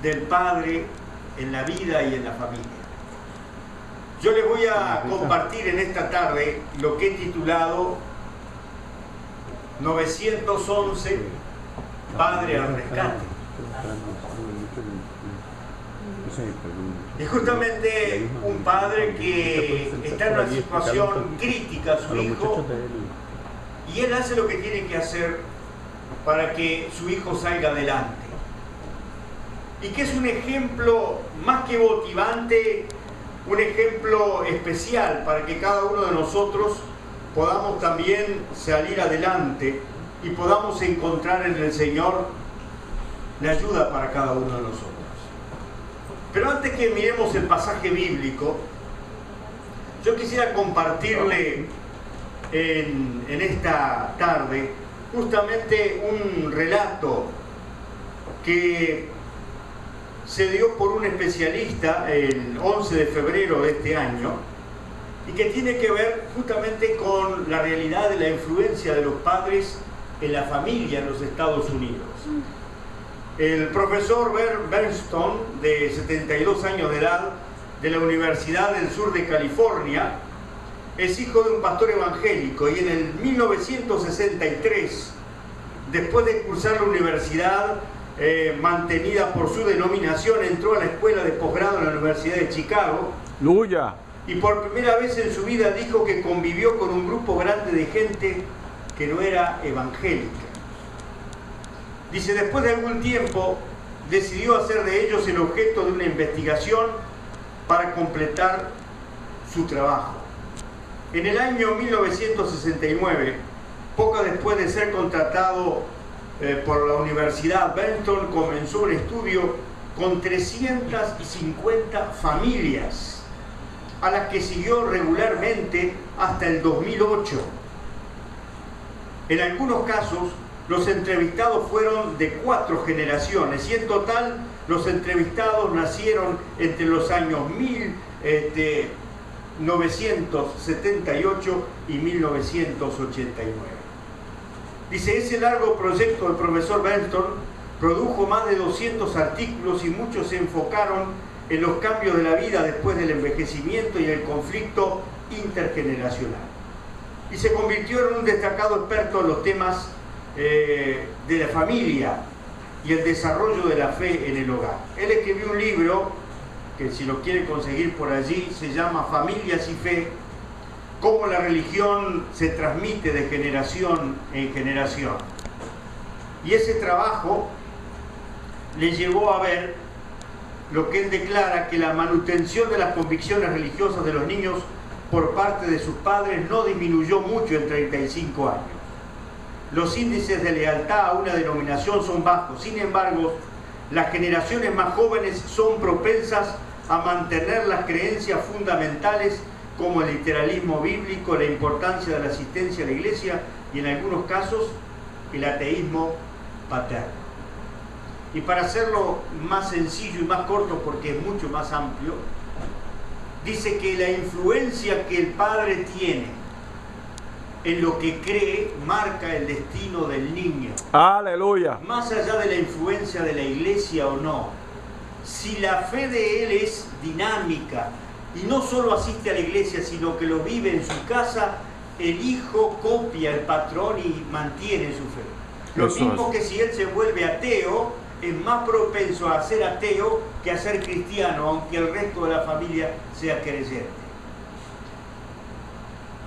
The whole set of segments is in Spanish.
del padre en la vida y en la familia. Yo les voy a compartir en esta tarde lo que he titulado 911 Padre al Rescate. Es justamente un padre que está en una situación crítica a su hijo y él hace lo que tiene que hacer para que su hijo salga adelante. Y que es un ejemplo más que motivante, un ejemplo especial para que cada uno de nosotros podamos también salir adelante y podamos encontrar en el Señor la ayuda para cada uno de nosotros. Pero antes que miremos el pasaje bíblico, yo quisiera compartirle en esta tarde justamente un relato que se dio por un especialista el 11 de febrero de este año y que tiene que ver justamente con la realidad de la influencia de los padres en la familia en los Estados Unidos. El profesor Bernstein, de 72 años de edad, de la Universidad del Sur de California, es hijo de un pastor evangélico y en el 1963, después de cursar la universidad mantenida por su denominación, entró a la escuela de posgrado en la Universidad de Chicago. ¡Aleluya! Y por primera vez en su vida dijo que convivió con un grupo grande de gente que no era evangélica. Dice, después de algún tiempo, decidió hacer de ellos el objeto de una investigación para completar su trabajo. En el año 1969, poco después de ser contratado por la Universidad, Benton comenzó un estudio con 350 familias, a las que siguió regularmente hasta el 2008. En algunos casos, los entrevistados fueron de 4 generaciones y en total los entrevistados nacieron entre los años 1978 y 1989. Dice, ese largo proyecto del profesor Benton produjo más de 200 artículos y muchos se enfocaron en los cambios de la vida después del envejecimiento y el conflicto intergeneracional. Y se convirtió en un destacado experto en los temas de la familia y el desarrollo de la fe en el hogar. Él escribió un libro que, si lo quiere conseguir por allí, se llama Familias y Fe, cómo la religión se transmite de generación en generación. Y ese trabajo le llevó a ver lo que él declara, que la manutención de las convicciones religiosas de los niños por parte de sus padres no disminuyó mucho en 35 años. Los índices de lealtad a una denominación son bajos. Sin embargo, las generaciones más jóvenes son propensas a mantener las creencias fundamentales como el literalismo bíblico, la importancia de la asistencia a la iglesia y, en algunos casos, el ateísmo paterno. Y para hacerlo más sencillo y más corto, porque es mucho más amplio, dice que la influencia que el padre tiene en lo que cree marca el destino del niño. ¡Aleluya! Más allá de la influencia de la iglesia o no, si la fe de él es dinámica y no solo asiste a la iglesia, sino que lo vive en su casa, el hijo copia el patrón y mantiene su fe. Lo mismo que si él se vuelve ateo, es más propenso a ser ateo que a ser cristiano, aunque el resto de la familia sea creyente.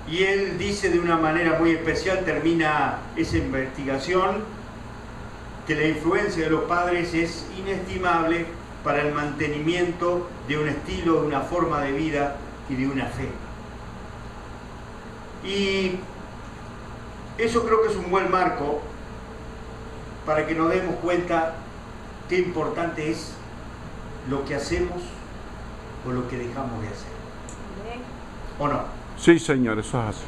Y él dice de una manera muy especial, termina esa investigación, que la influencia de los padres es inestimable para el mantenimiento de un estilo, de una forma de vida y de una fe. Y eso creo que es un buen marco para que nos demos cuenta qué importante es lo que hacemos o lo que dejamos de hacer. ¿O no? Sí, Señor, eso es así.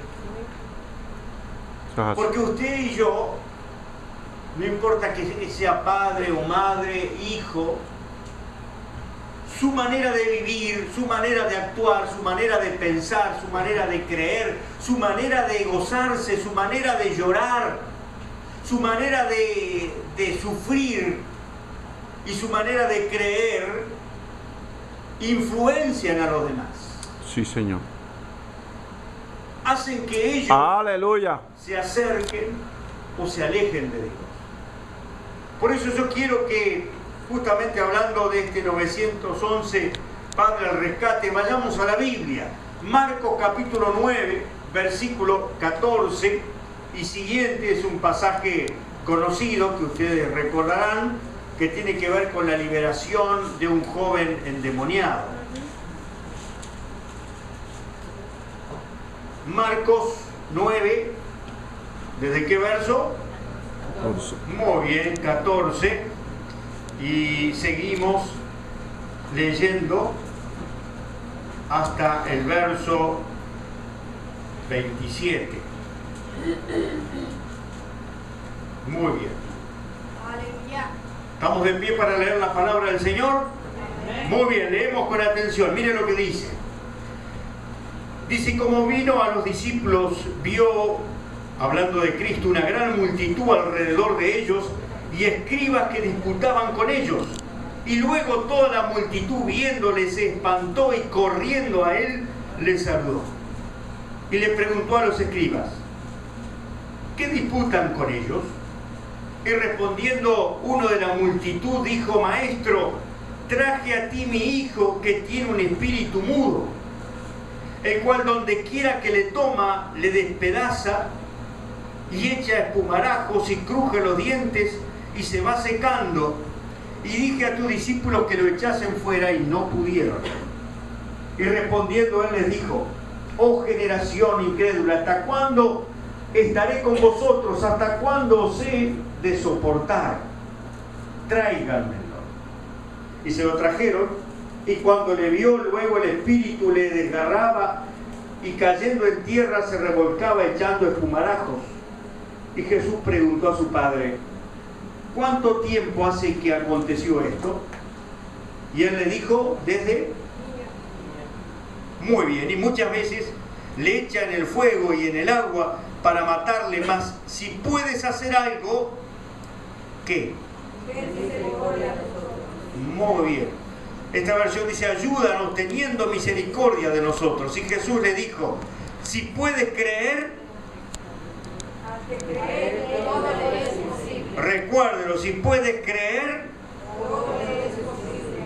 Eso es así. Porque usted y yo, no importa que sea padre o madre, hijo, su manera de vivir, su manera de actuar, su manera de pensar, su manera de creer, su manera de gozarse, su manera de llorar, su manera de sufrir, y su manera de creer influencian a los demás. Sí, Señor. Hacen que ellos Aleluya. se acerquen o se alejen de Dios. Por eso yo quiero que, justamente hablando de este 911 Padre al Rescate, vayamos a la Biblia. Marcos capítulo 9, versículo 14 y siguiente, es un pasaje conocido que ustedes recordarán, que tiene que ver con la liberación de un joven endemoniado. Marcos 9, ¿desde qué verso? 14. Muy bien, 14. Y seguimos leyendo hasta el verso 27. Muy bien. Aleluya. ¿Estamos de pie para leer la palabra del Señor? Muy bien, leemos con atención. Miren lo que dice. Dice, como vino a los discípulos, vio, hablando de Cristo, una gran multitud alrededor de ellos y escribas que disputaban con ellos. Y luego toda la multitud, viéndole, se espantó y corriendo a él, le saludó. Y le preguntó a los escribas, ¿qué disputan con ellos? Y respondiendo uno de la multitud, dijo, Maestro, traje a ti mi hijo que tiene un espíritu mudo, el cual donde quiera que le toma, le despedaza y echa espumarajos y cruje los dientes y se va secando. Y dije a tus discípulos que lo echasen fuera y no pudieron. Y respondiendo él les dijo, oh generación incrédula, ¿hasta cuándo estaré con vosotros? ¿Hasta cuándo os he de soportar? Tráiganmelo. Y se lo trajeron, y cuando le vio, luego el espíritu le desgarraba, y cayendo en tierra se revolcaba echando espumarajos. Y Jesús preguntó a su padre, ¿cuánto tiempo hace que aconteció esto? Y él le dijo, desde... Muy bien, y muchas veces le echan el fuego y en el agua para matarle, más si puedes hacer algo, ¿qué? Muy bien. Esta versión dice, ayúdanos teniendo misericordia de nosotros. Y Jesús le dijo, si puedes creer, recuérdelo, si puedes creer,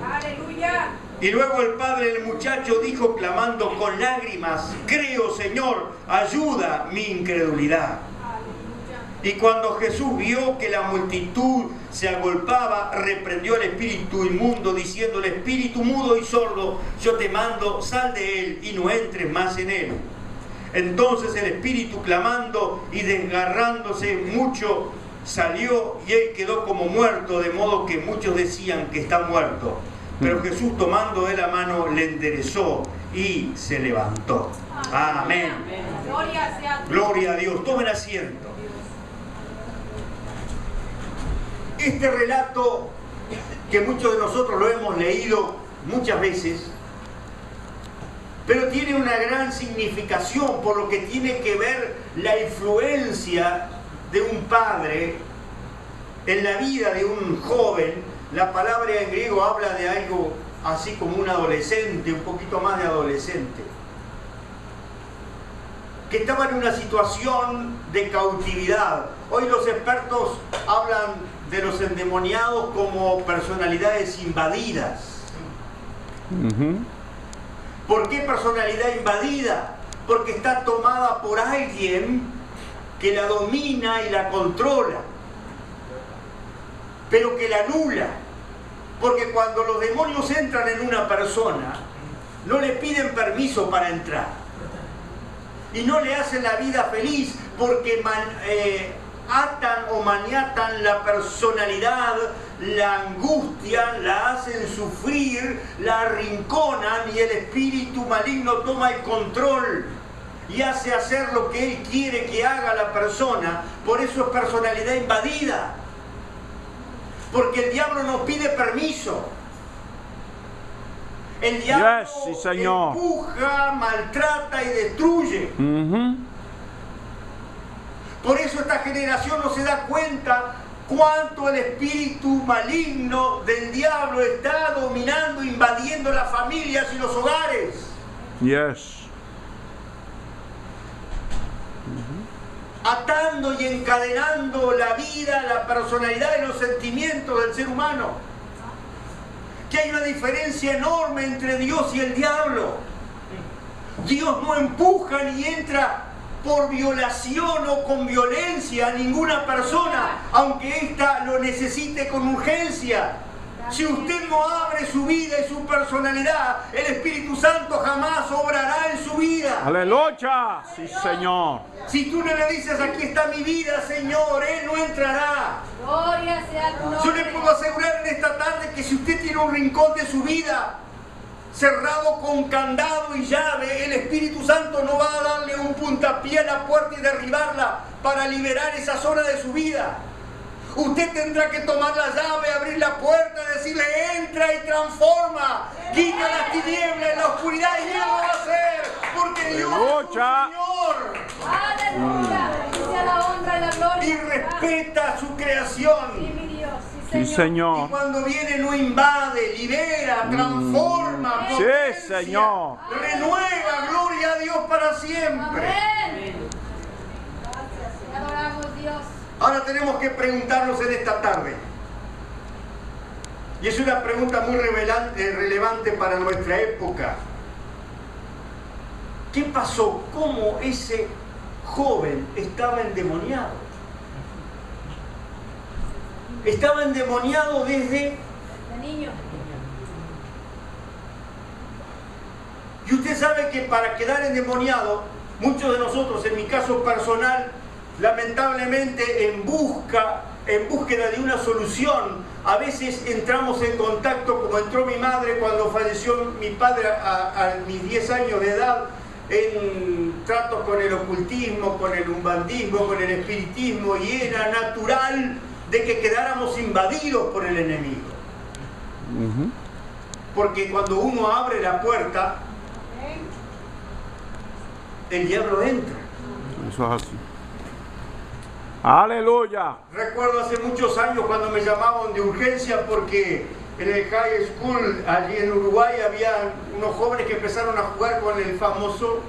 Aleluya. Y luego el padre del muchacho dijo clamando con lágrimas, creo Señor, ayuda mi incredulidad. Y cuando Jesús vio que la multitud se agolpaba, reprendió al espíritu inmundo, diciéndole, espíritu mudo y sordo, yo te mando, sal de él y no entres más en él. Entonces el espíritu, clamando y desgarrándose mucho, salió y él quedó como muerto, de modo que muchos decían que está muerto. Pero Jesús, tomando de la mano, le enderezó y se levantó. Amén. Gloria a Dios. Tomen asiento. Este relato, que muchos de nosotros lo hemos leído muchas veces, pero tiene una gran significación por lo que tiene que ver la influencia de un padre en la vida de un joven. La palabra en griego habla de algo así como un adolescente, un poquito más de adolescente, que estaba en una situación de cautividad. Hoy los expertos hablan de los endemoniados como personalidades invadidas. ¿Por qué personalidad invadida? Porque está tomada por alguien que la domina y la controla, pero que la anula. Porque cuando los demonios entran en una persona, no le piden permiso para entrar. Y no le hacen la vida feliz porque atan o maniatan la personalidad, la angustian, la hacen sufrir, la arrinconan y el espíritu maligno toma el control y hace hacer lo que él quiere que haga la persona. Por eso es personalidad invadida. Porque el diablo no pide permiso. El diablo sí, señor, empuja, maltrata y destruye. Por eso esta generación no se da cuenta cuánto el espíritu maligno del diablo está dominando, invadiendo las familias y los hogares. Yes. Atando y encadenando la vida, la personalidad y los sentimientos del ser humano. Que hay una diferencia enorme entre Dios y el diablo. Dios no empuja ni entra por violación o con violencia a ninguna persona, aunque ésta lo necesite con urgencia. Si usted no abre su vida y su personalidad, el Espíritu Santo jamás obrará en su vida. Aleluya. Sí, Señor. Si tú no le dices, aquí está mi vida, Señor, Él no entrará. Gloria sea tu nombre. Yo le puedo asegurar en esta tarde que si usted tiene un rincón de su vida cerrado con candado y llave, el Espíritu Santo no va a darle un puntapié a la puerta y derribarla para liberar esa zona de su vida. Usted tendrá que tomar la llave, abrir la puerta, decirle, entra y transforma, quita las tinieblas, la oscuridad, y Él lo va a hacer, porque Dios es un Señor. Aleluya. Sea la honra y la gloria. Y respeta su Sí, creación. mi Dios. Sí, Y Señor. cuando viene no invade, libera, transforma, Sí, potencia, Señor. renueva, gloria a Dios para siempre. Amén. Gracias. Te adoramos, Dios. Ahora tenemos que preguntarnos en esta tarde, y es una pregunta muy relevante para nuestra época. ¿Qué pasó? ¿Cómo ese joven estaba endemoniado? Estaba endemoniado desde... De niño. Y usted sabe que para quedar endemoniado, muchos de nosotros, en mi caso personal, lamentablemente en búsqueda de una solución, a veces entramos en contacto, como entró mi madre cuando falleció mi padre a mis 10 años de edad, en tratos con el ocultismo, con el umbandismo, con el espiritismo, y era natural de que quedáramos invadidos por el enemigo. Porque cuando uno abre la puerta, el diablo entra. Eso es así. Aleluya. Recuerdo hace muchos años cuando me llamaban de urgencia porque en el high school allí en Uruguay había unos jóvenes que empezaron a jugar con el famoso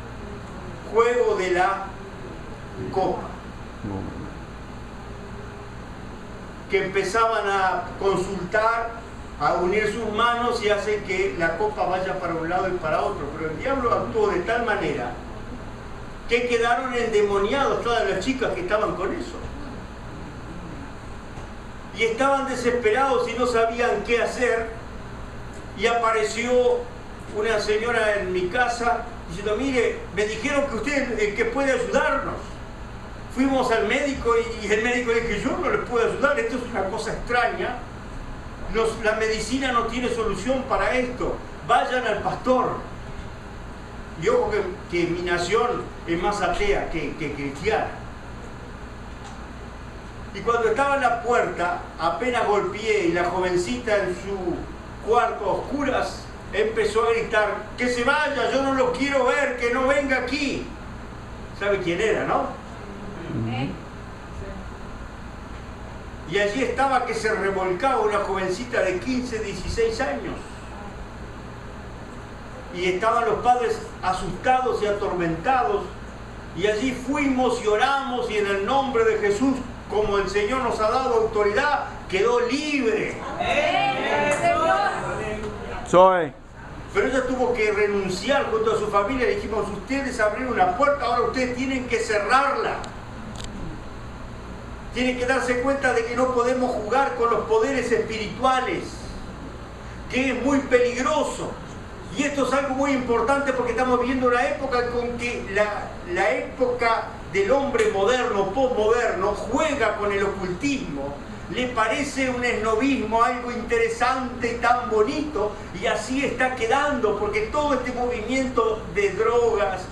juego de la copa, que empezaban a consultar, a unir sus manos y hace que la copa vaya para un lado y para otro, pero el diablo actuó de tal manera que quedaron endemoniados todas las chicas que estaban con eso. Y estaban desesperados y no sabían qué hacer. Y apareció una señora en mi casa diciendo, mire, me dijeron que usted es el que puede ayudarnos. Fuimos al médico y el médico dijo, yo no les puedo ayudar, esto es una cosa extraña. La medicina no tiene solución para esto. Vayan al pastor. Y ojo que mi nación es más atea que cristiana. Y cuando estaba en la puerta, apenas golpeé y la jovencita en su cuarto a oscuras empezó a gritar, que se vaya, yo no lo quiero ver, que no venga aquí. ¿Sabe quién era, no? Y allí estaba que se revolcaba una jovencita de 15, 16 años. Y estaban los padres asustados y atormentados. Y allí fuimos y oramos y en el nombre de Jesús, como el Señor nos ha dado autoridad, quedó libre. Soy. Pero ella tuvo que renunciar junto a su familia. Le dijimos, ustedes abrieron una puerta, ahora ustedes tienen que cerrarla. Tienen que darse cuenta de que no podemos jugar con los poderes espirituales, que es muy peligroso. Y esto es algo muy importante porque estamos viviendo una época con que la época del hombre moderno, postmoderno, juega con el ocultismo, le parece un esnobismo, algo interesante y tan bonito, y así está quedando, porque todo este movimiento de drogas,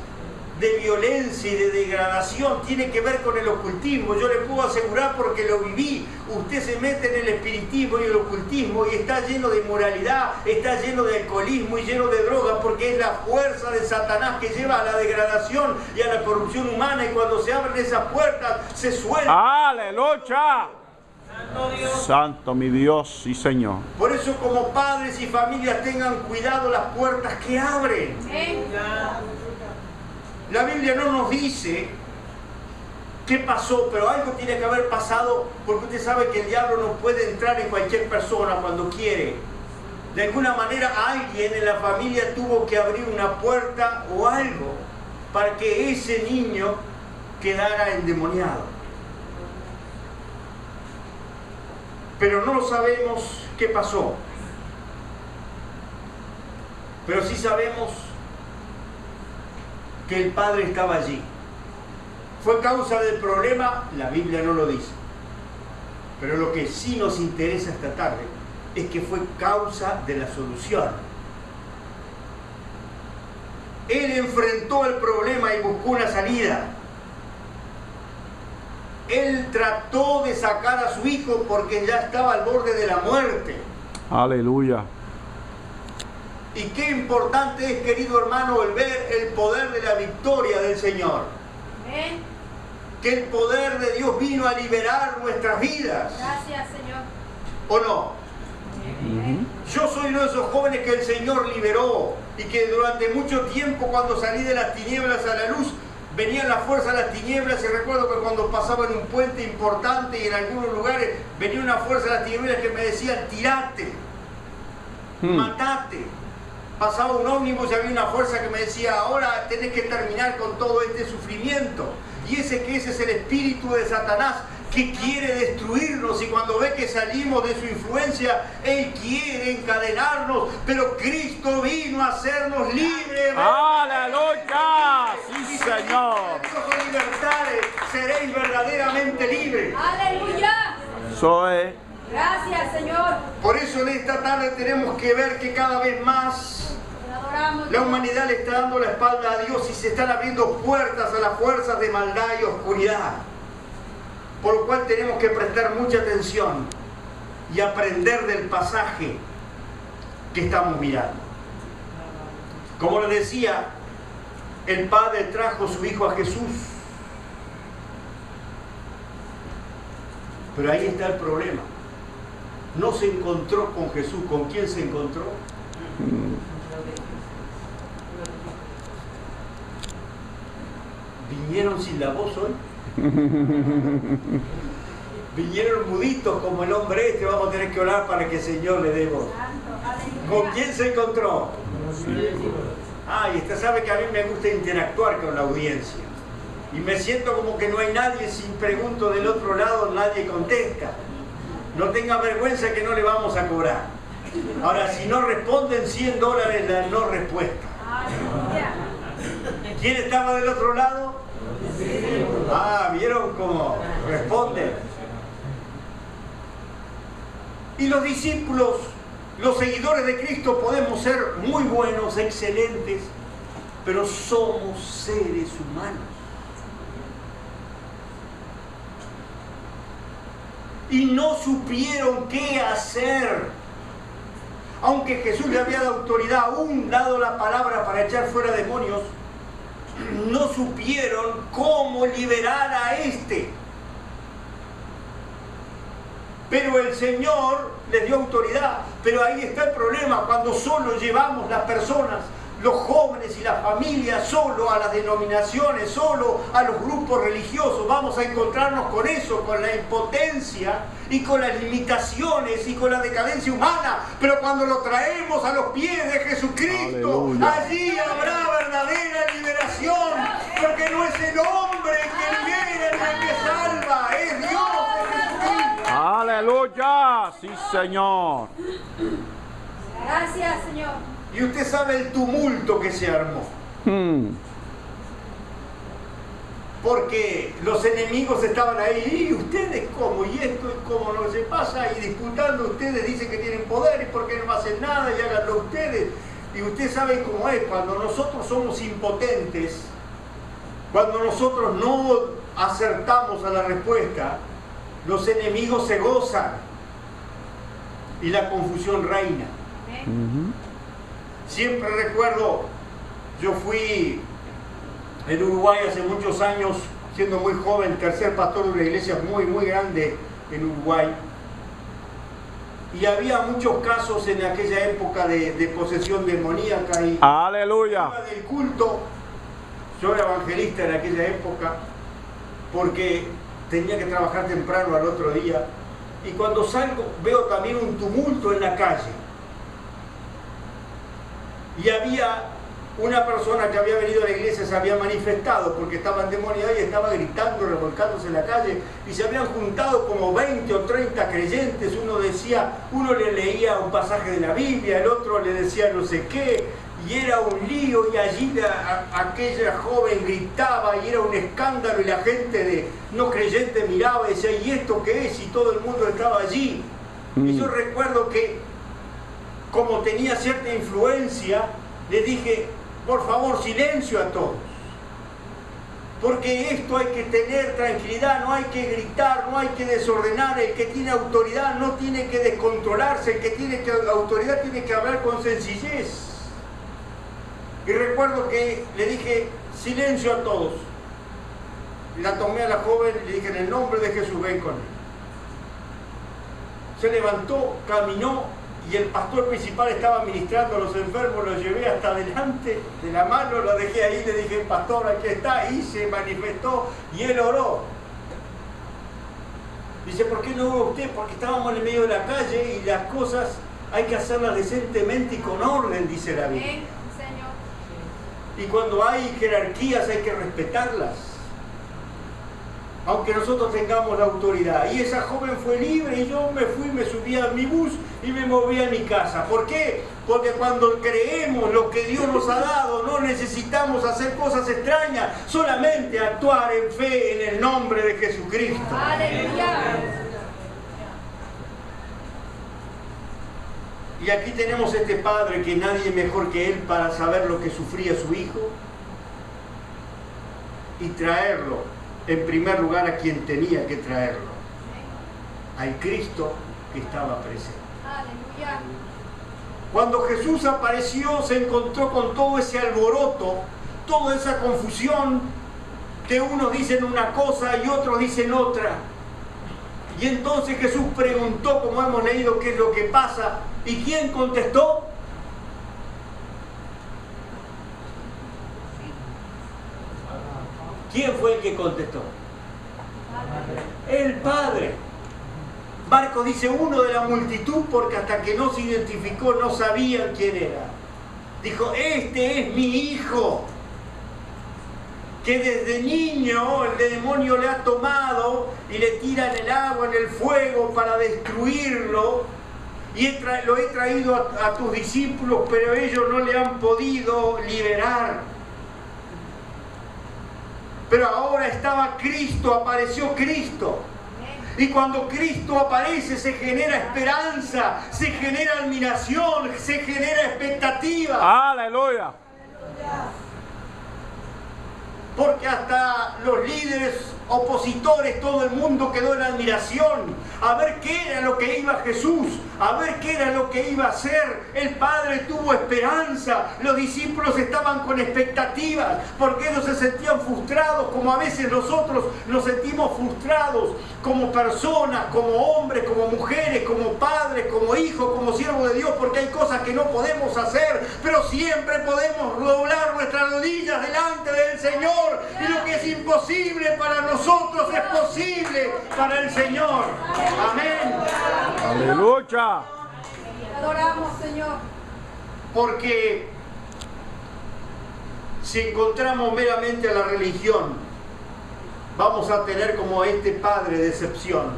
de violencia y de degradación tiene que ver con el ocultismo. Yo le puedo asegurar porque lo viví. Usted se mete en el espiritismo y el ocultismo y está lleno de inmoralidad, está lleno de alcoholismo y lleno de droga, porque es la fuerza de Satanás que lleva a la degradación y a la corrupción humana, y cuando se abren esas puertas se suelta. Aleluya. Santo mi Dios y Señor. Por eso, como padres y familias, tengan cuidado las puertas que abren. Amén. La Biblia no nos dice qué pasó, pero algo tiene que haber pasado, porque usted sabe que el diablo no puede entrar en cualquier persona cuando quiere. De alguna manera alguien en la familia tuvo que abrir una puerta o algo para que ese niño quedara endemoniado. Pero no sabemos qué pasó. Pero sí sabemos que el padre estaba allí. ¿Fue causa del problema? La Biblia no lo dice. Pero lo que sí nos interesa esta tarde es que fue causa de la solución. Él enfrentó el problema y buscó una salida. Él trató de sacar a su hijo porque ya estaba al borde de la muerte. Aleluya. Y qué importante es, querido hermano, el ver el poder de la victoria del Señor. Amén. Que el poder de Dios vino a liberar nuestras vidas. Gracias, Señor. ¿O no? Yo soy uno de esos jóvenes que el Señor liberó y que durante mucho tiempo, cuando salí de las tinieblas a la luz, venían las fuerzas de las tinieblas. Y recuerdo que cuando pasaba en un puente importante y en algunos lugares venía una fuerza de las tinieblas que me decían: tirate, matate. Pasaba un ómnibus y había una fuerza que me decía: ahora tenés que terminar con todo este sufrimiento. Y ese es el espíritu de Satanás, que quiere destruirnos, y cuando ve que salimos de su influencia, él quiere encadenarnos, pero Cristo vino a hacernos libres. Aleluya, sí, Señor. Con libertades seréis verdaderamente libres. Aleluya. Eso es. Gracias, Señor. Por eso en esta tarde tenemos que ver que cada vez más Te adoramos. la humanidad le está dando la espalda a Dios y se están abriendo puertas a las fuerzas de maldad y oscuridad. Por lo cual tenemos que prestar mucha atención y aprender del pasaje que estamos mirando. Como les decía, el Padre trajo a su Hijo a Jesús. Pero ahí está el problema. No se encontró con Jesús. ¿Con quién se encontró? ¿Vinieron sin la voz hoy? Vinieron muditos como el hombre este. Vamos a tener que orar para que el Señor le dé voz. ¿Con quién se encontró? Y usted sabe que a mí me gusta interactuar con la audiencia. Y me siento como que no hay nadie. Si pregunto del otro lado, nadie contesta. No tenga vergüenza, que no le vamos a cobrar. Ahora, si no responden, $100 la no respuesta. ¿Quién estaba del otro lado? ¿Vieron cómo responden? Y los discípulos, los seguidores de Cristo, podemos ser muy buenos, excelentes, pero somos seres humanos. Y no supieron qué hacer. Aunque Jesús le había dado autoridad, aún dado la palabra para echar fuera demonios, no supieron cómo liberar a este. Pero el Señor les dio autoridad. Pero ahí está el problema, cuando solo llevamos las personas, los jóvenes y las familias, solo a las denominaciones, solo a los grupos religiosos, vamos a encontrarnos con eso, con la impotencia y con las limitaciones y con la decadencia humana. Pero cuando lo traemos a los pies de Jesucristo, aleluya, allí habrá verdadera liberación, porque no es el hombre que libera ni el que salva, es Dios en Jesucristo. Aleluya, sí, Señor. Gracias, Señor. Y usted sabe el tumulto que se armó. Porque los enemigos estaban ahí. ¿Y ustedes cómo? ¿Y esto? ¿Y cómo no se pasa? Y disputando, ustedes dicen que tienen poder. ¿Y por qué no hacen nada? Y háganlo ustedes. Y usted sabe cómo es. Cuando nosotros somos impotentes, cuando nosotros no acertamos a la respuesta, los enemigos se gozan. Y la confusión reina. Siempre recuerdo, yo fui en Uruguay hace muchos años, siendo muy joven, tercer pastor de una iglesia muy, muy grande en Uruguay. Y había muchos casos en aquella época de posesión demoníaca y Aleluya. iba del culto. Yo era evangelista en aquella época porque tenía que trabajar temprano al otro día. Y cuando salgo veo también un tumulto en la calle. Y había una persona que había venido a la iglesia, se había manifestado porque estaba endemoniada y estaba gritando, revolcándose en la calle, y se habían juntado como 20 o 30 creyentes. Uno le leía un pasaje de la Biblia, el otro le decía no sé qué, y era un lío, y allí aquella joven gritaba y era un escándalo, y la gente de no creyente miraba y decía, ¿y esto qué es? Y todo el mundo estaba allí. Y yo recuerdo que, como tenía cierta influencia, le dije, por favor, silencio a todos. Porque esto hay que tener tranquilidad, no hay que gritar, no hay que desordenar. El que tiene autoridad no tiene que descontrolarse, el que tiene autoridad tiene que hablar con sencillez. Y recuerdo que le dije, silencio a todos. La tomé a la joven y le dije, en el nombre de Jesús, ven conmigo. Se levantó, caminó, y el pastor principal estaba ministrando a los enfermos, lo llevé hasta adelante de la mano, lo dejé ahí, le dije, pastor, aquí está, y se manifestó, y él oró. Dice, ¿por qué no oró usted? Porque estábamos en el medio de la calle y las cosas hay que hacerlas decentemente y con orden, dice la Biblia. Amén, Señor. Y cuando hay jerarquías hay que respetarlas, aunque nosotros tengamos la autoridad. Y esa joven fue libre y yo me fui, me subí a mi bus y me moví a mi casa. ¿Por qué? Porque cuando creemos lo que Dios nos ha dado, no necesitamos hacer cosas extrañas, solamente actuar en fe en el nombre de Jesucristo. Aleluya. Y aquí tenemos este padre que nadie mejor que él para saber lo que sufría su hijo y traerlo en primer lugar a quien tenía que traerlo, al Cristo que estaba presente. Aleluya. Cuando Jesús apareció, se encontró con todo ese alboroto, toda esa confusión, que unos dicen una cosa y otros dicen otra. Y entonces Jesús preguntó, como hemos leído, qué es lo que pasa. ¿Y quién contestó? ¿Quién fue el que contestó? El Padre. Marcos dice uno de la multitud, porque hasta que no se identificó no sabían quién era. Dijo, este es mi hijo, que desde niño el demonio le ha tomado y le tira en el agua, en el fuego para destruirlo. Y lo he traído a tus discípulos, pero ellos no le han podido liberar. Pero ahora estaba Cristo, apareció Cristo. Y cuando Cristo aparece se genera esperanza, se genera admiración, se genera expectativa. Aleluya. Porque hasta los líderes opositores, todo el mundo quedó en admiración, a ver qué era lo que iba Jesús, a ver qué era lo que iba a hacer. El Padre tuvo esperanza, los discípulos estaban con expectativas, porque ellos se sentían frustrados, como a veces nosotros nos sentimos frustrados como personas, como hombres, como mujeres, como padres, como hijos, como siervos de Dios, porque hay cosas que no podemos hacer, pero siempre podemos doblar nuestras rodillas delante del Señor, y lo que es imposible para nosotros es posible para el Señor. Amén. Aleluya. Te adoramos, Señor. Porque si encontramos meramente a la religión, vamos a tener como este padre decepción,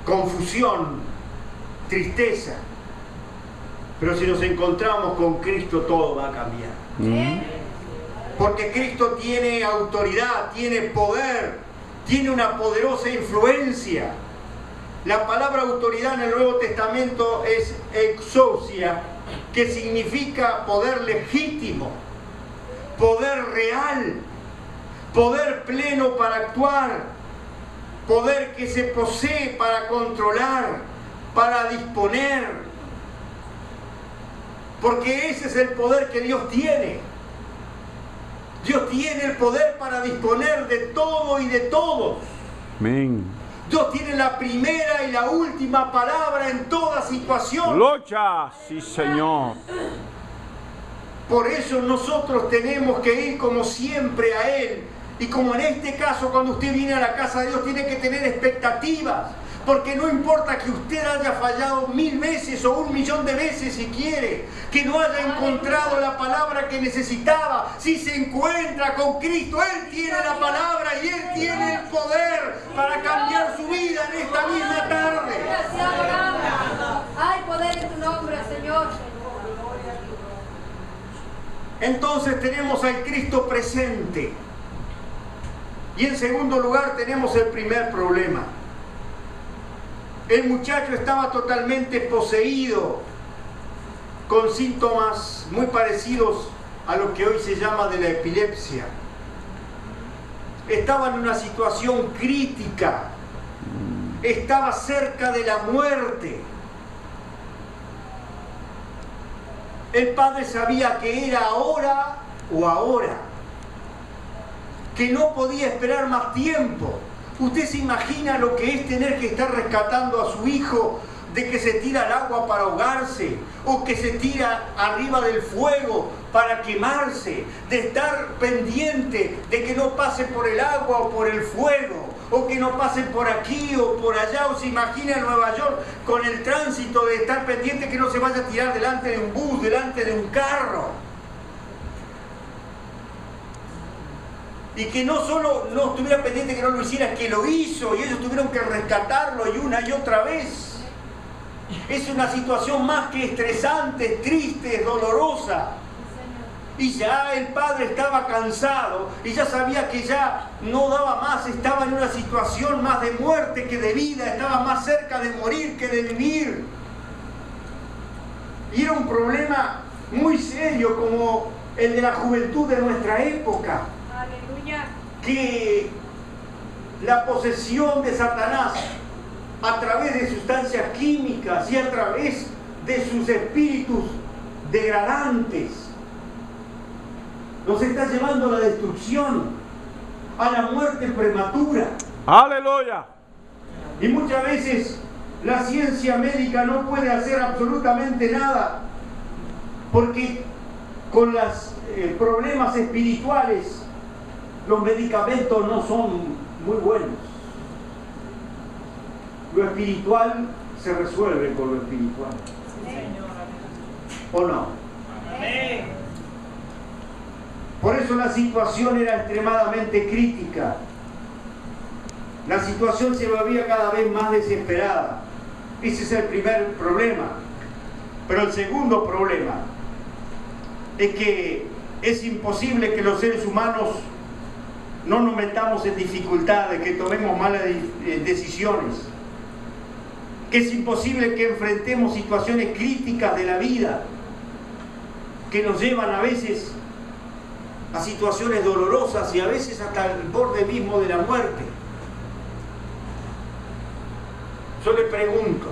confusión, tristeza. Pero si nos encontramos con Cristo, todo va a cambiar. Porque Cristo tiene autoridad, tiene poder, tiene una poderosa influencia. La palabra autoridad en el Nuevo Testamento es exousia, que significa poder legítimo, poder real, poder pleno para actuar, poder que se posee para controlar, para disponer. Porque ese es el poder que Dios tiene. Dios tiene el poder para disponer de todo y de todos. Amén. Dios tiene la primera y la última palabra en toda situación. Gloria, sí, Señor. Por eso nosotros tenemos que ir como siempre a Él. Y como en este caso, cuando usted viene a la casa de Dios, tiene que tener expectativas. Porque no importa que usted haya fallado 1000 veces o 1.000.000 de veces si quiere, que no haya encontrado la palabra que necesitaba, si se encuentra con Cristo, Él tiene la palabra y Él tiene el poder para cambiar su vida en esta misma tarde. Hay poder en tu nombre, Señor. Entonces tenemos al Cristo presente. Y en segundo lugar tenemos el primer problema. El muchacho estaba totalmente poseído, con síntomas muy parecidos a lo que hoy se llama de la epilepsia. Estaba en una situación crítica, estaba cerca de la muerte. El padre sabía que era ahora o ahora, que no podía esperar más tiempo. ¿Usted se imagina lo que es tener que estar rescatando a su hijo de que se tira al agua para ahogarse o que se tira arriba del fuego para quemarse, de estar pendiente de que no pase por el agua o por el fuego, o que no pase por aquí o por allá? O se imagina en Nueva York con el tránsito de estar pendiente que no se vaya a tirar delante de un bus, delante de un carro. Y que no solo no estuviera pendiente que no lo hiciera, que lo hizo y ellos tuvieron que rescatarlo y una y otra vez. Es una situación más que estresante, triste, dolorosa. Y ya el padre estaba cansado y ya sabía que ya no daba más, estaba en una situación más de muerte que de vida, estaba más cerca de morir que de vivir. Y era un problema muy serio como el de la juventud de nuestra época. Aleluya. Que la posesión de Satanás a través de sustancias químicas y a través de sus espíritus degradantes nos está llevando a la destrucción, a la muerte prematura. Aleluya. Y muchas veces la ciencia médica no puede hacer absolutamente nada porque con los problemas espirituales los medicamentos no son muy buenos. Lo espiritual se resuelve con lo espiritual. ¿O no? Amén. Por eso la situación era extremadamente crítica. La situación se volvía cada vez más desesperada. Ese es el primer problema. Pero el segundo problema es que es imposible que los seres humanos no nos metamos en dificultades, que tomemos malas decisiones, que es imposible que enfrentemos situaciones críticas de la vida que nos llevan a veces a situaciones dolorosas y a veces hasta el borde mismo de la muerte. Yo le pregunto,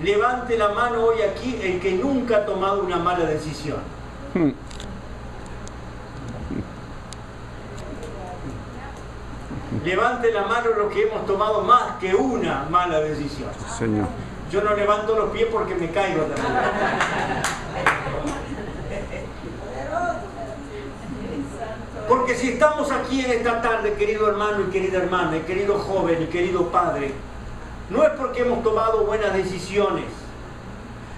levante la mano hoy aquí el que nunca ha tomado una mala decisión. Levante la mano los que hemos tomado más que una mala decisión. Señor. Yo no levanto los pies porque me caigo también. Porque si estamos aquí en esta tarde, querido hermano y querida hermana, y querido joven y querido padre, no es porque hemos tomado buenas decisiones,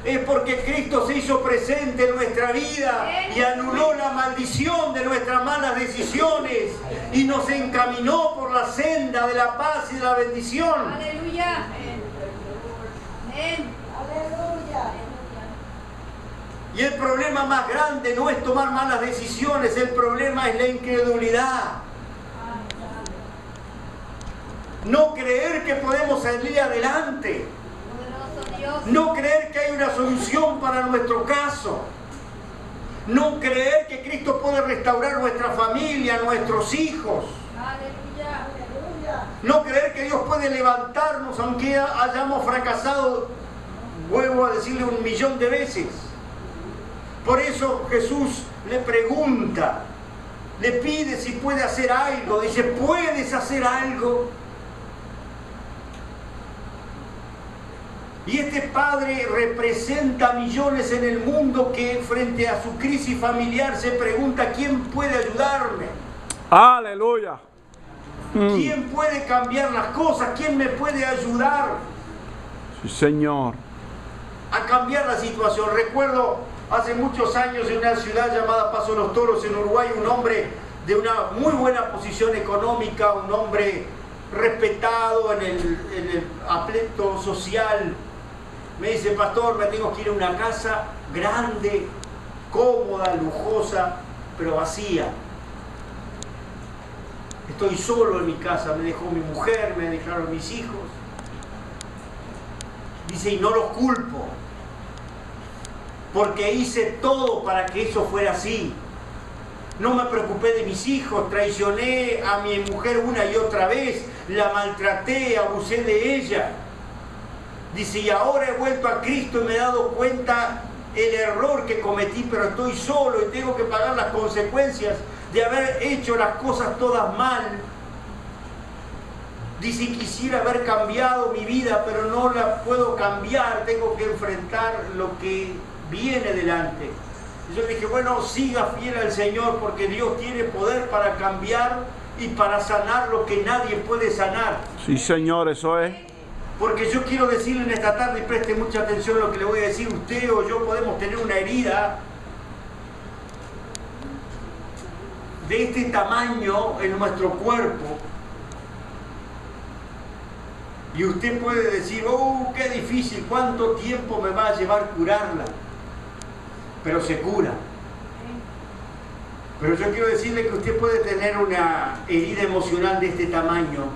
es porque Cristo se hizo presente en nuestra vida y anuló la maldición de nuestras malas decisiones y nos encaminó por la senda de la paz y de la bendición. Aleluya. Amén. Aleluya. Y el problema más grande no es tomar malas decisiones, el problema es la incredulidad. No creer que podemos salir adelante. Poderoso Dios. No creer que hay una solución para nuestro caso. No creer que Cristo puede restaurar nuestra familia, nuestros hijos. Aleluya. No creer que Dios puede levantarnos aunque hayamos fracasado, vuelvo a decirle 1.000.000 de veces. Por eso Jesús le pregunta, le pide si puede hacer algo. Dice, ¿puedes hacer algo? Y este padre representa a millones en el mundo que frente a su crisis familiar se pregunta: ¿quién puede ayudarme? Aleluya. ¿Quién puede cambiar las cosas? ¿Quién me puede ayudar Sí, Señor. a cambiar la situación? Recuerdo hace muchos años en una ciudad llamada Paso de los Toros en Uruguay, un hombre de una muy buena posición económica, un hombre respetado en el aspecto social. Me dice: pastor, me tengo que ir a una casa grande, cómoda, lujosa, pero vacía. Estoy solo en mi casa, me dejó mi mujer, me dejaron mis hijos. Dice: y no los culpo, porque hice todo para que eso fuera así. No me preocupé de mis hijos, traicioné a mi mujer una y otra vez, la maltraté, abusé de ella. Dice: y ahora he vuelto a Cristo y me he dado cuenta el error que cometí, pero estoy solo y tengo que pagar las consecuencias de haber hecho las cosas todas mal. Dice: quisiera haber cambiado mi vida, pero no la puedo cambiar, tengo que enfrentar lo que viene delante. Y yo le dije: bueno, siga fiel al Señor, porque Dios tiene poder para cambiar y para sanar lo que nadie puede sanar. Sí, Señor, eso es. Porque yo quiero decirle en esta tarde, y preste mucha atención a lo que le voy a decir: usted o yo podemos tener una herida de este tamaño en nuestro cuerpo, y usted puede decir: oh, qué difícil, cuánto tiempo me va a llevar curarla, pero se cura. Pero yo quiero decirle que usted puede tener una herida emocional de este tamaño,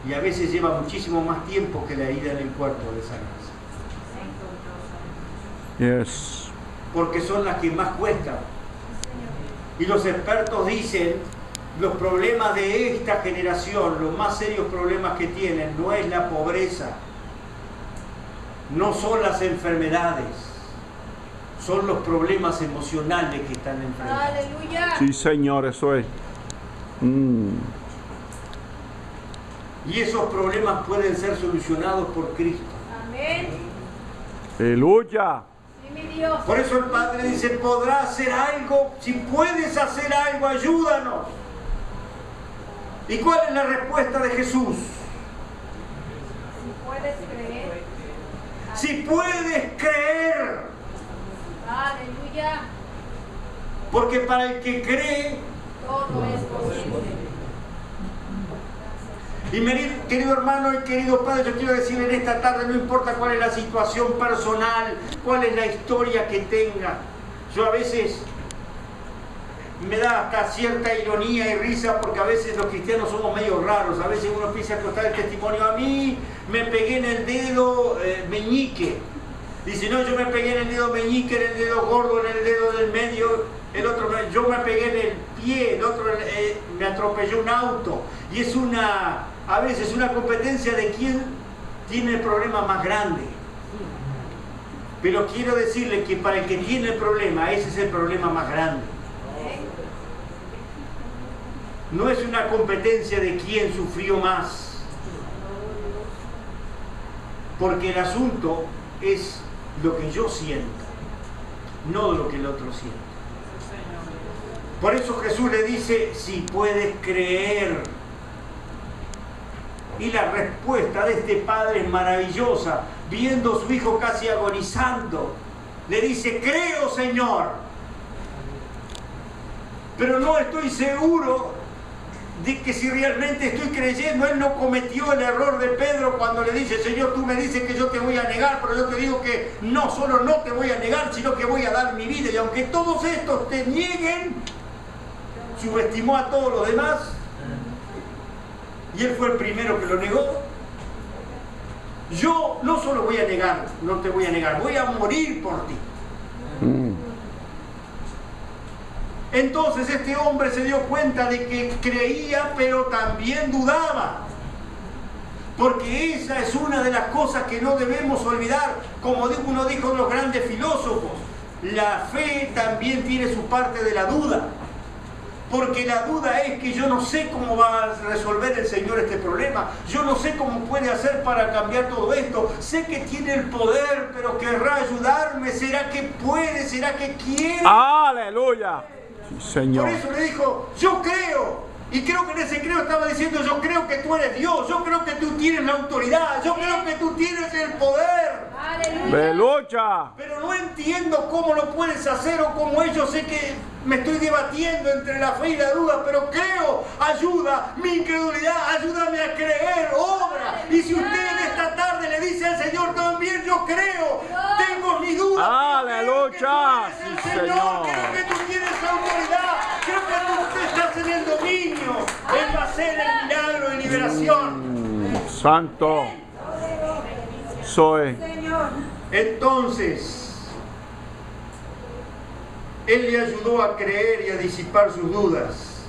y a veces lleva muchísimo más tiempo que la herida en el cuerpo de sanarse. Yes. Porque son las que más cuestan. Y los expertos dicen: los problemas de esta generación, los más serios problemas que tienen, no es la pobreza, no son las enfermedades, son los problemas emocionales que están enfrentando. Aleluya. Sí, Señor, eso es. Y esos problemas pueden ser solucionados por Cristo. Amén. Aleluya. Sí, mi Dios. Por eso el Padre dice: ¿podrás hacer algo? Si puedes hacer algo, ayúdanos. ¿Y cuál es la respuesta de Jesús? Si puedes creer. Si puedes creer. Aleluya. Porque para el que cree, Todo es posible. y querido hermano y querido padre, yo quiero decirle en esta tarde: no importa cuál es la situación personal, cuál es la historia que tenga. Yo a veces me da hasta cierta ironía y risa, porque a veces los cristianos somos medio raros. A veces uno empieza a contar el testimonio: a mí me pegué en el dedo meñique. Dice: no, yo me pegué en el dedo meñique, en el dedo gordo, en el dedo del medio. El otro, yo me pegué en el pie, el otro me atropelló un auto. Y es a veces una competencia de quién tiene el problema más grande. Pero quiero decirle que para el que tiene el problema, ese es el problema más grande. No es una competencia de quién sufrió más, porque el asunto es lo que yo siento, no lo que el otro siente. Por eso Jesús le dice: si puedes creer. Y la respuesta de este padre es maravillosa. Viendo a su hijo casi agonizando, le dice: creo, Señor, pero no estoy seguro de que si realmente estoy creyendo. Él no cometió el error de Pedro cuando le dice: Señor, tú me dices que yo te voy a negar, pero yo te digo que no solo no te voy a negar, sino que voy a dar mi vida. Y aunque todos estos te nieguen, subestimó a todos los demás, y él fue el primero que lo negó. Yo no solo voy a negar, no te voy a negar, voy a morir por ti. Entonces este hombre se dio cuenta de que creía, pero también dudaba. Porque esa es una de las cosas que no debemos olvidar. Como uno dijo de los grandes filósofos, la fe también tiene su parte de la duda. porque la duda es que yo no sé cómo va a resolver el Señor este problema, yo no sé cómo puede hacer para cambiar todo esto, sé que tiene el poder, pero querrá ayudarme, ¿será que puede? ¿Será que quiere? Aleluya. Sí, Por Señor. eso le dijo, yo creo. Y creo que en ese creo estaba diciendo, yo creo que tú eres Dios, yo creo que tú tienes la autoridad, yo creo que tú tienes el poder. Aleluya. Pero no entiendo cómo lo puedes hacer o cómo es. Yo sé que me estoy debatiendo entre la fe y la duda, pero creo, ayuda mi incredulidad, ayúdame a creer, obra. Y si usted en esta tarde le dice al Señor también, yo creo, tengo mi duda. Aleluya. Sí, Sí, Señor, Señor. creo que tú tienes autoridad, creo que tú estás en el dominio, Él va a hacer el milagro de liberación. Santo. Soy. Entonces, Él le ayudó a creer y a disipar sus dudas.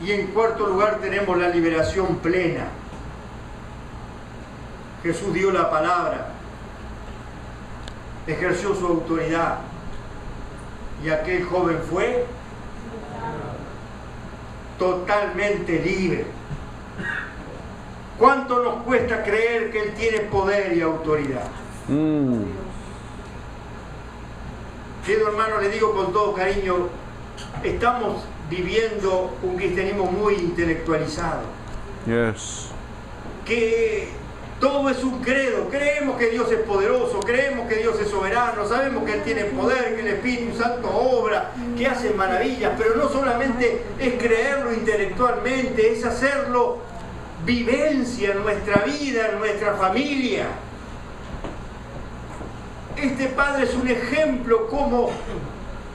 Y en cuarto lugar tenemos la liberación plena. Jesús dio la palabra, ejerció su autoridad y aquel joven fue totalmente libre. ¿Cuánto nos cuesta creer que Él tiene poder y autoridad? Querido hermano, le digo con todo cariño, estamos viviendo un cristianismo muy intelectualizado. Yes. Que todo es un credo, creemos que Dios es poderoso, creemos que Dios es soberano, sabemos que Él tiene poder, que el Espíritu Santo obra, que hace maravillas, pero no solamente es creerlo intelectualmente, es hacerlo vivencia en nuestra vida, en nuestra familia. Este padre es un ejemplo como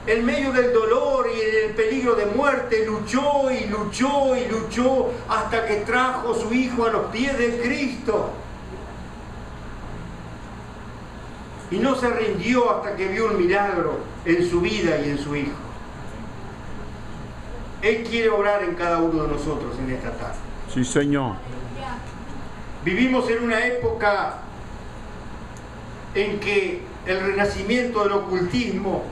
en medio del dolor y en el peligro de muerte luchó y luchó y luchó hasta que trajo a su hijo a los pies de Cristo. Y no se rindió hasta que vio un milagro en su vida y en su hijo. Él quiere obrar en cada uno de nosotros en esta tarde. Sí, Señor. Vivimos en una época en que el renacimiento del ocultismo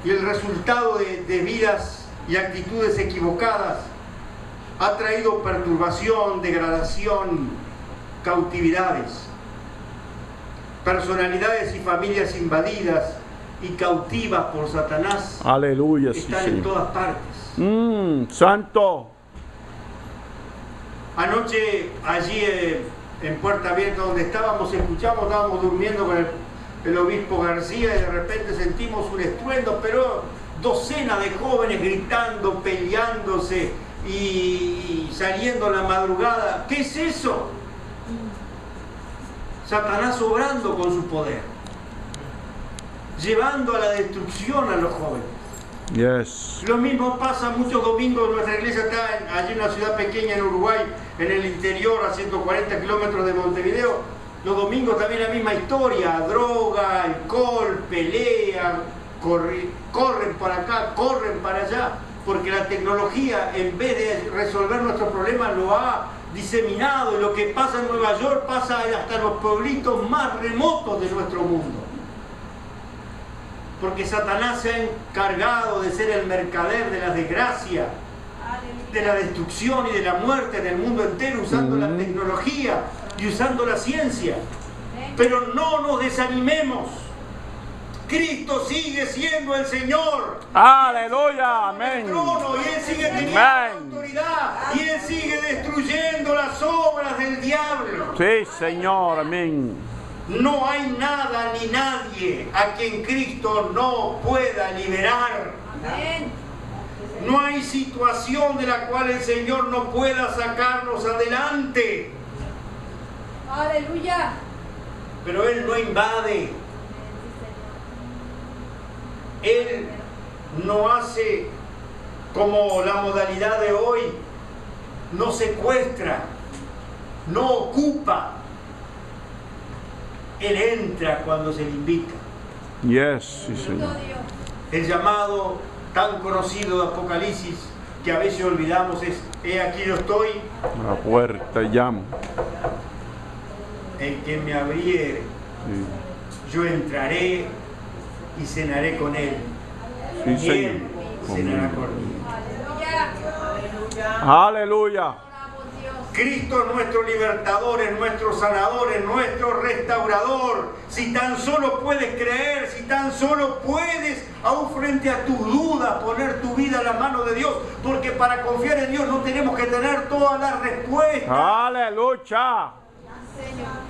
y el resultado de vidas y actitudes equivocadas ha traído perturbación, degradación, cautividades, personalidades y familias invadidas y cautivas por Satanás. Aleluya. Sí, Están en Señor. todas partes. Santo. Anoche allí en Puerta Abierta donde estábamos durmiendo con el obispo García y de repente sentimos un estruendo, pero docenas de jóvenes gritando, peleándose y saliendo a la madrugada. ¿Qué es eso? Satanás obrando con su poder, llevando a la destrucción a los jóvenes. Yes. Lo mismo pasa muchos domingos. Nuestra iglesia está allí en una ciudad pequeña en Uruguay, en el interior, a 140 kilómetros de Montevideo. Los domingos también la misma historia: droga, alcohol, pelea, corren para acá, corren para allá, porque la tecnología, en vez de resolver nuestros problemas, lo ha diseminado. Y lo que pasa en Nueva York pasa hasta los pueblitos más remotos de nuestro mundo. Porque Satanás se ha encargado de ser el mercader de la desgracia, de la destrucción y de la muerte en el mundo entero, usando la tecnología y usando la ciencia. Pero no nos desanimemos. Cristo sigue siendo el Señor. Aleluya. Amén. El trono, y Él sigue teniendo Amén. autoridad, y Él sigue destruyendo las obras del diablo. Sí, Señor. Amén. No hay nada ni nadie a quien Cristo no pueda liberar. Amén. No hay situación de la cual el Señor no pueda sacarnos adelante. Aleluya. Pero Él no invade. Él no hace como la modalidad de hoy. No secuestra, no ocupa. Él entra cuando se le invita. Yes, sí, Señor. El llamado tan conocido de Apocalipsis que a veces olvidamos es: he aquí yo estoy, A la puerta llamo. el que me abriere, Sí, yo entraré y cenaré con él. sí, Y Señor. él cenará conmigo. Aleluya. Aleluya. Oramos, Dios. Cristo es nuestro libertador, es nuestro sanador, es nuestro restaurador. Si tan solo puedes creer, si tan solo puedes, aún frente a tus dudas, poner tu vida en la mano de Dios, porque para confiar en Dios no tenemos que tener todas las respuestas. Aleluya. Señor.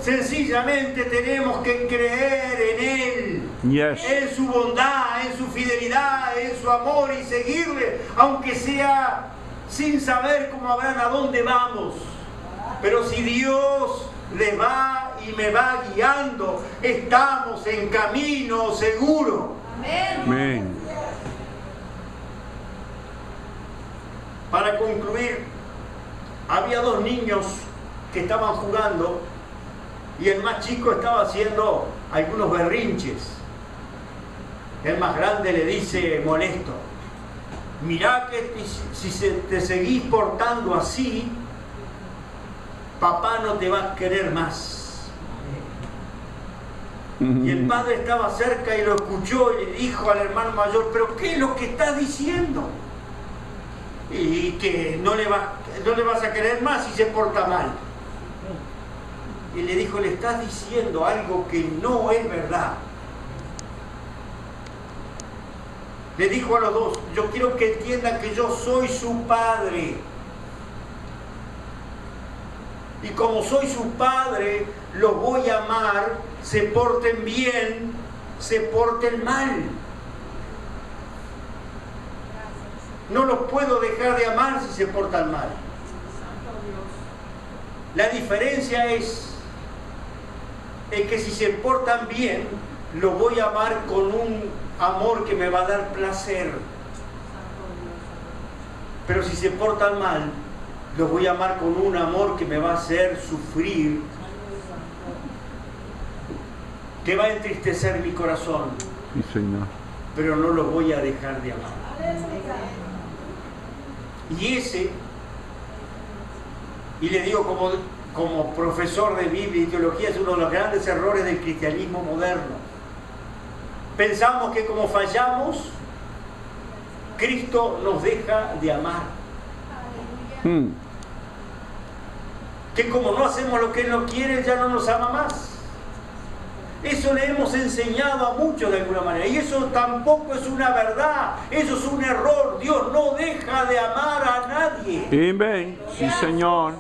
Sencillamente tenemos que creer en Él, Yes. en su bondad, en su fidelidad, en su amor y seguirle, aunque sea sin saber como Abraham a dónde vamos. Pero si Dios le va y me va guiando, estamos en camino seguro. Amén. Amén. Para concluir, había dos niños que estaban jugando y el más chico estaba haciendo algunos berrinches. El más grande le dice molesto: mirá que si te seguís portando así, papá no te va a querer más. Y el padre estaba cerca y lo escuchó y le dijo al hermano mayor: pero ¿qué es lo que estás diciendo? Y que no le vas a querer más si se porta mal. Y le dijo: le estás diciendo algo que no es verdad. Le dijo a los dos: yo quiero que entiendan que yo soy su padre. Y como soy su padre, los voy a amar, se porten bien, se porten mal. No los puedo dejar de amar si se portan mal. La diferencia es que si se portan bien, los voy a amar con un amor que me va a dar placer. Pero si se portan mal, los voy a amar con un amor que me va a hacer sufrir, que va a entristecer mi corazón, Sí, Señor. pero no los voy a dejar de amar. Y le digo como profesor de Biblia y teología, es uno de los grandes errores del cristianismo moderno. Pensamos que como fallamos, Cristo nos deja de amar. Aleluya. Que como no hacemos lo que Él no quiere, ya no nos ama más. Eso le hemos enseñado a muchos de alguna manera. Y eso tampoco es una verdad. Eso es un error. Dios no deja de amar a nadie. Amén. Sí, Señor.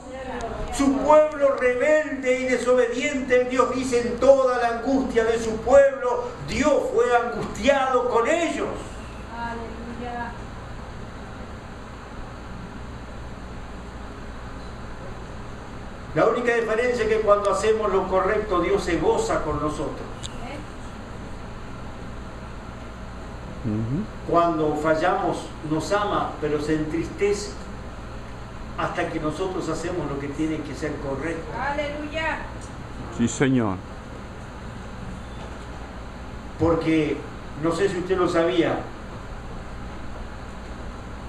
Su pueblo rebelde y desobediente, Dios dice, en toda la angustia de su pueblo, Dios fue angustiado con ellos. Aleluya. La única diferencia es que cuando hacemos lo correcto, Dios se goza con nosotros. Cuando fallamos, nos ama, pero se entristece hasta que nosotros hacemos lo que tiene que ser correcto. Aleluya. Sí, Señor. Porque, no sé si usted lo sabía,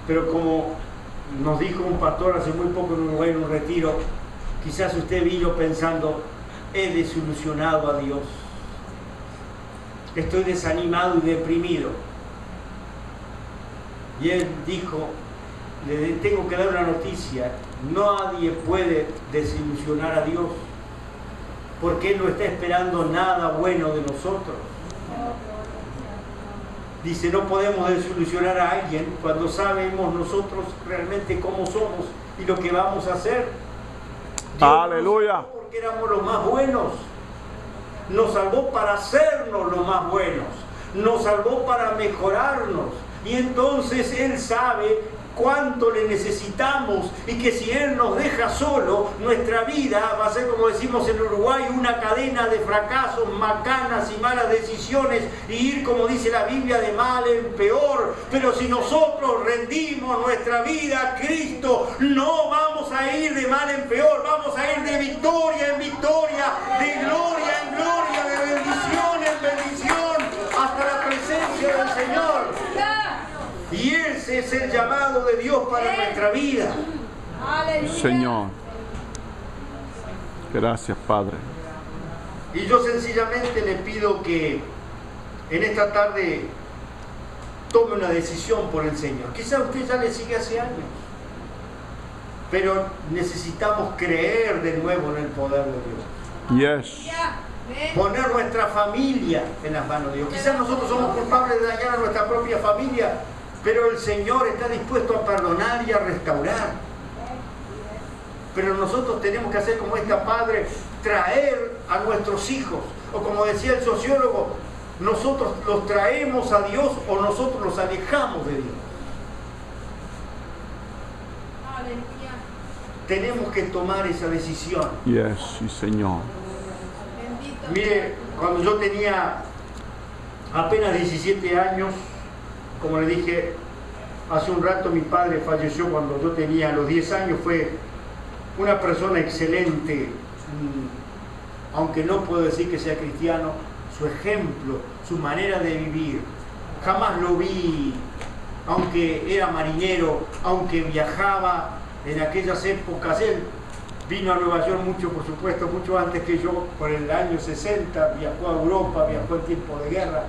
pero como nos dijo un pastor hace muy poco en Uruguay en un retiro, quizás usted vino pensando: he desilusionado a Dios, estoy desanimado y deprimido. Y él dijo: le tengo que dar una noticia, nadie puede desilusionar a Dios, porque Él no está esperando nada bueno de nosotros. Dice: no podemos desilusionar a alguien cuando sabemos nosotros realmente cómo somos y lo que vamos a hacer. Dios Aleluya. nos salvó porque éramos los más buenos. Nos salvó para hacernos los más buenos. Nos salvó para mejorarnos. Y entonces Él sabe cuánto le necesitamos y que si Él nos deja solo, nuestra vida va a ser, como decimos en Uruguay, una cadena de fracasos, macanas y malas decisiones y ir, como dice la Biblia, de mal en peor. Pero si nosotros rendimos nuestra vida a Cristo, no vamos a ir de mal en peor, vamos a ir de victoria en victoria, de gloria en gloria, de bendición en bendición, hasta la presencia del Señor. Y ese es el llamado de Dios para nuestra vida. Aleluya. Señor. Gracias, Padre. Y yo sencillamente le pido que en esta tarde tome una decisión por el Señor. Quizá usted ya le sigue hace años, pero necesitamos creer de nuevo en el poder de Dios. Yes. Poner nuestra familia en las manos de Dios. Quizás nosotros somos culpables de dañar a nuestra propia familia, pero el Señor está dispuesto a perdonar y a restaurar. Pero nosotros tenemos que hacer como esta padre, traer a nuestros hijos, o como decía el sociólogo, nosotros los traemos a Dios o nosotros los alejamos de Dios. Aleluya. Tenemos que tomar esa decisión. Yes, sí, Señor. Bendito. Mire, cuando yo tenía apenas 17 años, como le dije hace un rato, mi padre falleció cuando yo tenía los 10 años. Fue una persona excelente, aunque no puedo decir que sea cristiano. Su ejemplo, su manera de vivir, jamás lo vi, aunque era marinero, aunque viajaba en aquellas épocas. Él vino a Nueva York mucho, por supuesto, mucho antes que yo, por el año 60, viajó a Europa, viajó en tiempo de guerra.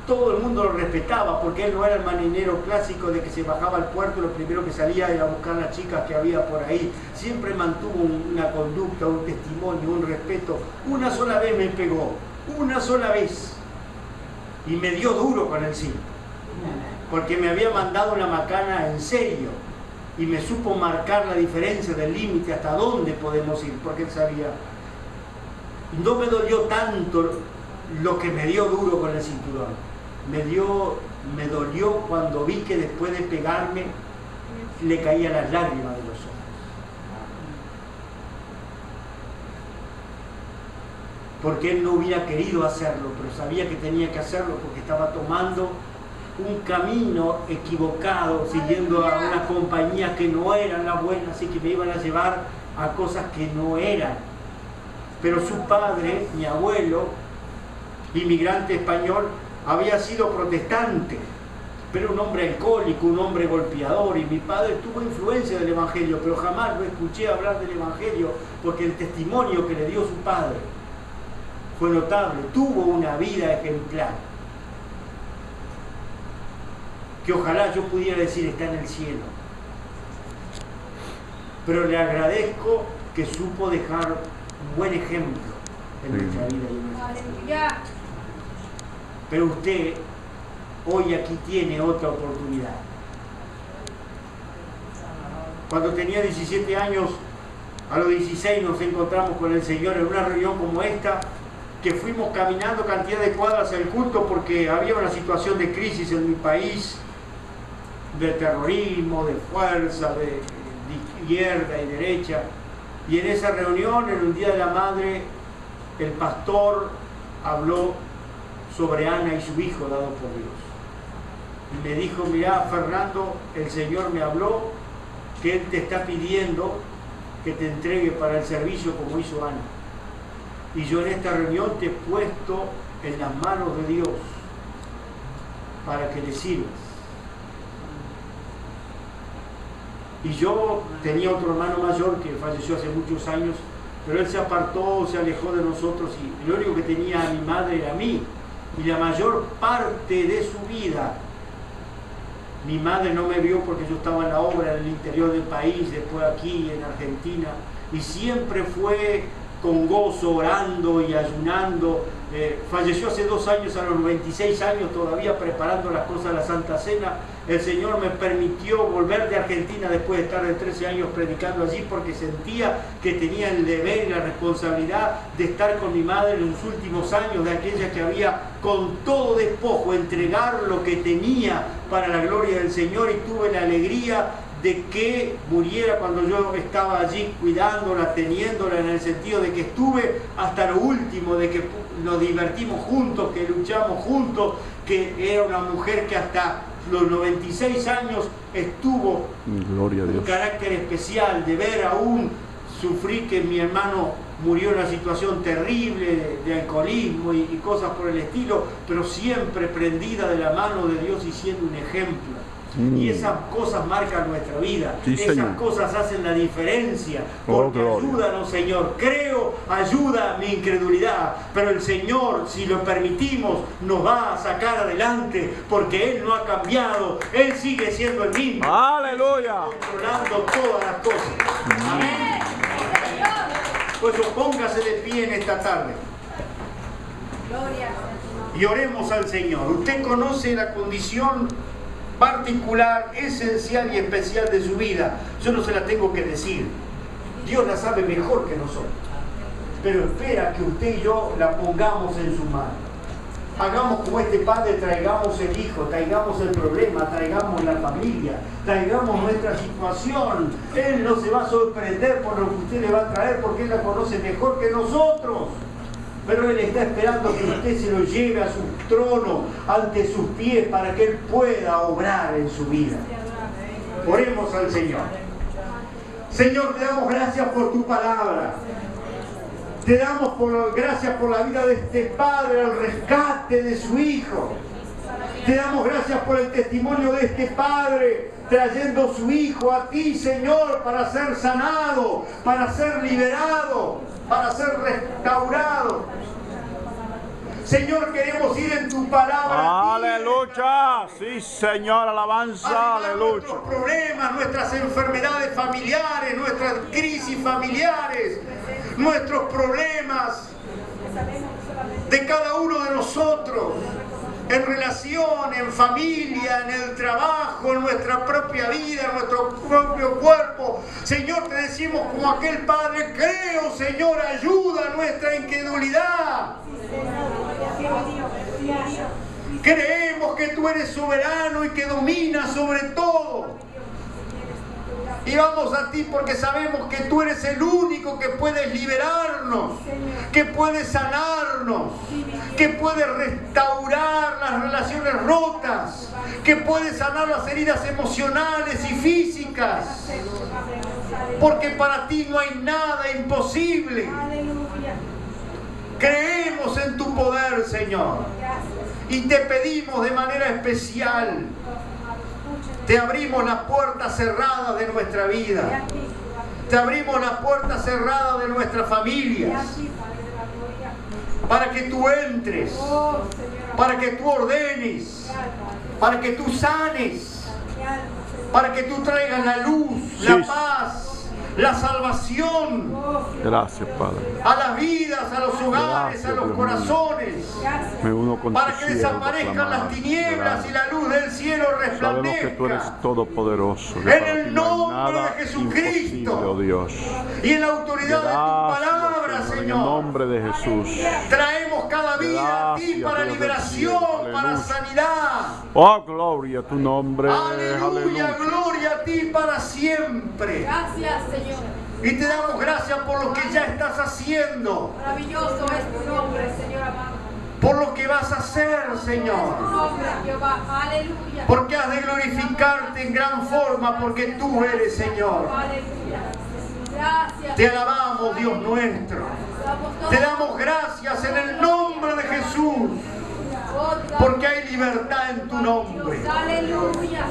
Todo el mundo lo respetaba porque él no era el marinero clásico de que se bajaba al puerto y lo primero que salía era a buscar las chicas que había por ahí. Siempre mantuvo una conducta, un testimonio, un respeto. Una sola vez me pegó, una sola vez, y me dio duro con el cinto, porque me había mandado una macana en serio y me supo marcar la diferencia del límite, hasta dónde podemos ir, porque él sabía. No me dolió tanto lo que me dio duro con el cinturón. Me dolió cuando vi que después de pegarme le caían las lágrimas de los ojos. Porque él no hubiera querido hacerlo, pero sabía que tenía que hacerlo porque estaba tomando un camino equivocado, siguiendo a una compañía que no era la buena, así que me iban a llevar a cosas que no eran. Pero su padre, mi abuelo, inmigrante español, había sido protestante, pero un hombre alcohólico, un hombre golpeador, y mi padre tuvo influencia del Evangelio, pero jamás lo escuché hablar del Evangelio, porque el testimonio que le dio su padre fue notable. Tuvo una vida ejemplar, que ojalá yo pudiera decir está en el cielo, pero le agradezco que supo dejar un buen ejemplo en nuestra vida y en nuestra vida. Aleluya. Pero usted hoy aquí tiene otra oportunidad. Cuando tenía 17 años, a los 16 nos encontramos con el Señor en una reunión como esta, que fuimos caminando cantidad de cuadras al culto porque había una situación de crisis en mi país, de terrorismo, de fuerza, de izquierda y derecha. Y en esa reunión, en un Día de la Madre, el pastor habló sobre Ana y su hijo dado por Dios. Y me dijo, mirá, Fernando, el Señor me habló que Él te está pidiendo que te entregue para el servicio como hizo Ana. Y yo en esta reunión te he puesto en las manos de Dios para que le sirvas. Y yo tenía otro hermano mayor que falleció hace muchos años, pero él se apartó, se alejó de nosotros, y lo único que tenía a mi madre era a mí. Y la mayor parte de su vida, mi madre no me vio porque yo estaba en la obra en el interior del país, después aquí en Argentina, y siempre fue con gozo, orando y ayunando. Falleció hace 2 años, a los 96 años, todavía preparando las cosas de la Santa Cena. El Señor me permitió volver de Argentina después de estar de 13 años predicando allí, porque sentía que tenía el deber y la responsabilidad de estar con mi madre en los últimos años, de aquella que había con todo despojo entregar lo que tenía para la gloria del Señor, y tuve la alegría de que muriera cuando yo estaba allí cuidándola, teniéndola, en el sentido de que estuve hasta lo último, de que nos divertimos juntos, que luchamos juntos, que era una mujer que hasta los 96 años estuvo. Gloria a Dios. Un carácter especial, de ver aún sufrir que mi hermano murió en una situación terrible de alcoholismo y cosas por el estilo, pero siempre prendida de la mano de Dios y siendo un ejemplo. Y esas cosas marcan nuestra vida. Sí, esas Señor. cosas hacen la diferencia. Oh, Porque gloria. ayúdanos, Señor. Creo, ayuda mi incredulidad. Pero el Señor, si lo permitimos, nos va a sacar adelante. Porque Él no ha cambiado. Él sigue siendo el mismo. Aleluya. Controlando todas las cosas. Amén. Pues póngase de pie en esta tarde. Gloria. Y oremos al Señor. Usted conoce la condición particular, esencial y especial de su vida. Yo no se la tengo que decir. Dios la sabe mejor que nosotros. Pero espera que usted y yo la pongamos en su mano. Hagamos como este padre, traigamos el hijo, traigamos el problema, traigamos la familia, traigamos nuestra situación. Él no se va a sorprender por lo que usted le va a traer porque Él la conoce mejor que nosotros. Pero Él está esperando que usted se lo lleve a su trono, ante sus pies, para que Él pueda obrar en su vida. Oremos al Señor. Señor, te damos gracias por tu palabra. Te damos gracias por la vida de este padre, el rescate de su hijo. Te damos gracias por el testimonio de este padre, trayendo su hijo a ti, Señor, para ser sanado, para ser liberado, para ser restaurado. Señor, queremos ir en tu palabra. Aleluya. Sí, Señor, alabanza, aleluya. Nuestros problemas, nuestras enfermedades familiares, nuestras crisis familiares, nuestros problemas de cada uno de nosotros, en relación, en familia, en el trabajo, en nuestra propia vida, en nuestro propio cuerpo. Señor, te decimos como aquel padre, creo, Señor, ayuda a nuestra incredulidad. Creemos que tú eres soberano y que dominas sobre todo. Y vamos a ti porque sabemos que tú eres el único que puedes liberarnos, que puedes sanarnos, que puedes restaurar las relaciones rotas, que puedes sanar las heridas emocionales y físicas. Porque para ti no hay nada imposible. Creemos en tu poder, Señor. Y te pedimos de manera especial, te abrimos las puertas cerradas de nuestra vida. Te abrimos las puertas cerradas de nuestras familias. Para que tú entres. Para que tú ordenes. Para que tú sanes. Para que tú traigas la luz, la paz, la salvación. Gracias, Padre. A las vidas, a los hogares, Gracias, a los Dios corazones. Me uno con Para tu que siervo, desaparezcan las clamar. tinieblas y la luz del cielo Sabemos que tú eres resplandezca. todopoderoso. que En para el ti no hay nombre nada de Jesucristo. imposible, oh Dios. Y en la autoridad de tu Gracias, palabra, Señor, en el Señor, nombre de Jesús. traemos cada vida a ti Gracias, para Dios del liberación, cielo, para aleluya. sanidad. Oh, gloria a tu nombre. Aleluya, Aleluya. gloria a ti para siempre. Gracias, Señor. Y te damos gracias por lo que ya estás haciendo, Maravilloso es tu nombre, Señor amado. por lo que vas a hacer, Tu Señor. nombre, Jehová. Aleluya. Porque has de glorificarte en gran forma, porque tú eres, Señor. Aleluya. Gracias. Te alabamos, Dios nuestro. Te damos gracias en el nombre de Jesús, porque hay libertad en tu nombre. Aleluya.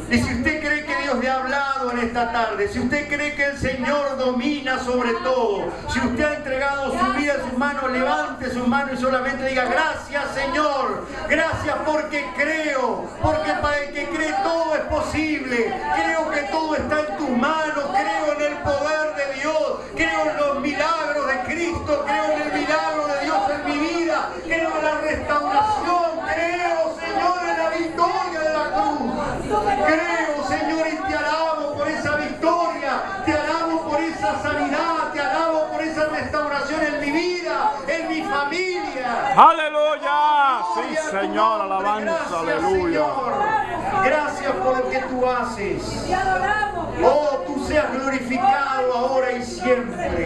Y si usted cree que Dios le ha hablado en esta tarde, si usted cree que el Señor domina sobre todo, si usted ha entregado su vida en sus manos, levante sus manos y solamente diga: gracias, Señor, gracias porque creo, porque para el que cree todo es posible. Creo que todo está en tus manos, creo en el poder de Dios, creo en los milagros de Cristo, creo en el milagro de Dios en mi vida, creo en la restauración, creo, Señor, en la victoria de la cruz. Creo, Señor, y te alabo por esa victoria, te alabo por esa sanidad, te alabo por esa restauración en mi vida, en mi familia. Aleluya. Sí, Gloria a tu Señor, nombre. alabanza, Gracias, aleluya. Señor. Gracias por lo que tú haces. Te adoramos. Oh, tú seas glorificado ahora y siempre.